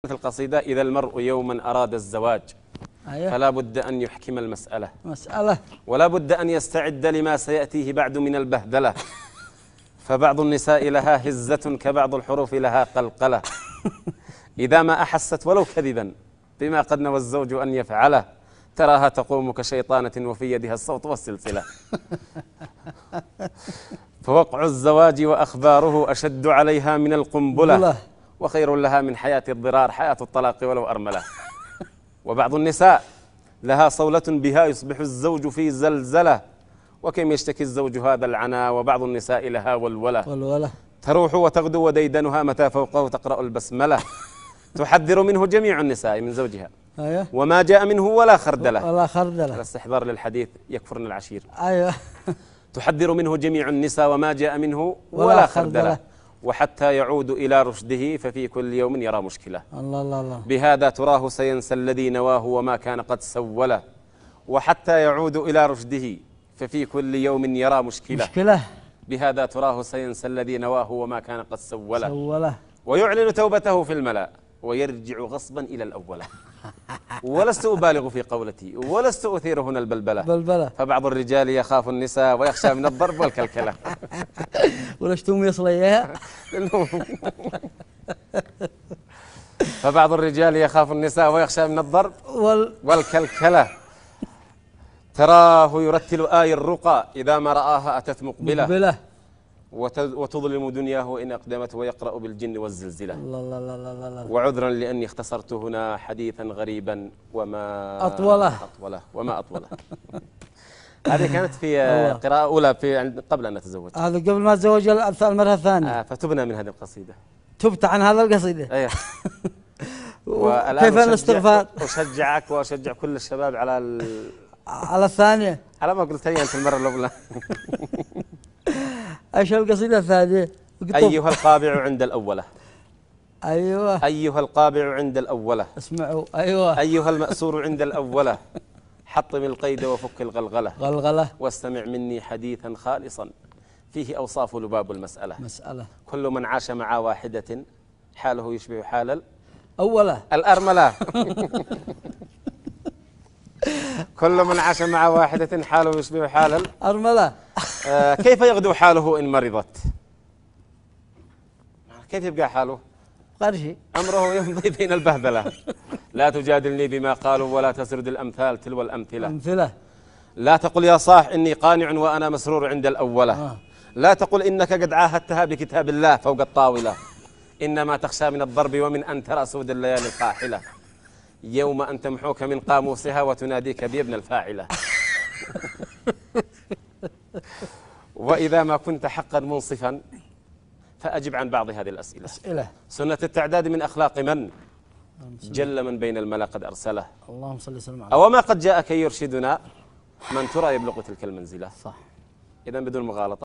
في القصيدة: إذا المرء يوما أراد الزواج فلا بد أن يحكم المسألة ولا بد أن يستعد لما سيأتيه بعد من البهدلة، فبعض النساء لها هزة كبعض الحروف لها قلقلة، إذا ما أحست ولو كذبا بما قد نوى الزوج أن يفعله تراها تقوم كشيطانة وفي يدها الصوت والسلسلة. فوقع الزواج وأخباره أشد عليها من القنبلة، وخير لها من حياة الضرار حياة الطلاق ولو أرملة. وبعض النساء لها صولة بها يصبح الزوج في زلزلة، وكم يشتكي الزوج هذا العنا، وبعض النساء لها ولولة تروح وتغدو وديدنها متى فوقه تقرأ البسملة. تحذر منه جميع النساء من زوجها وما جاء منه ولا خردلة. الاستحضار للحديث يكفرن العشير. تحذر منه جميع النساء وما جاء منه ولا خردلة، وحتى يعود إلى رشده ففي كل يوم يرى مشكلة. الله بهذا تراه سينسى الذي نواه وما كان قد سوله، وحتى يعود إلى رشده ففي كل يوم يرى مشكلة. بهذا تراه سينسى الذي نواه وما كان قد سوله، ويعلن توبته في الملأ ويرجع غصبا إلى الأولى. ولست أبالغ في قولتي ولست أثير هنا البلبلة، فبعض الرجال يخاف النساء ويخشى من الضرب والكلكلة. وليش توم يصل إياها؟ فبعض الرجال يخاف النساء ويخشى من الضرب والكلكلة. تراه يرتل آي الرقى إذا ما رآها أتت مقبلة، وتظلم دنياه إن أقدمت ويقرأ بالجن والزلزلة. الله. وعذرا لأني اختصرت هنا حديثا غريبا وما أطوله. هذه كانت في قراءة أولى قبل أن نتزوج. هذا قبل ما تزوج المرة الثانية. فتبنى من هذه القصيدة. تبت عن هذا القصيدة. أيه. كيف الاستغفار؟ أشجعك وأشجع كل الشباب على الثانية. على ما قلت هي أنت المرة الأولى. ايش القصيدة الثانية؟ أيها القابع عند الأولة. أيوة. أيها القابع عند الأولة. اسمعوا. أيوة. أيها المأسور عند الأولة. حطم القيد وفك الغلغلة. واستمع مني حديثا خالصا فيه أوصاف لباب المسألة. كل من عاش مع واحدة حاله يشبه حال الأرملة. كل من عاش مع واحدة حاله يشبه حال الأرملة. كيف يغدو حاله إن مرضت؟ كيف يبقى حاله؟ قرشي أمره يمضي بين البهدلة. لا تجادلني بما قالوا ولا تسرد الأمثال تلو الأمثلة. لا تقل يا صاح إني قانع وأنا مسرور عند الأولة. لا تقل إنك قد عاهدتها بكتاب الله فوق الطاولة. إنما تخشى من الضرب ومن أن ترى سود الليالي القاحلة، يوم أن تمحوك من قاموسها وتناديك بابن الفاعلة. وإذا ما كنت حقا منصفا فأجب عن بعض هذه الأسئلة. سنة التعداد من أخلاق من جل من بين الملا قد أرسله. اللهم صل وسلم عليه. أو ما قد جاء كي يرشدنا من ترى يبلغ تلك المنزلة. صح. إذن بدون مغالطة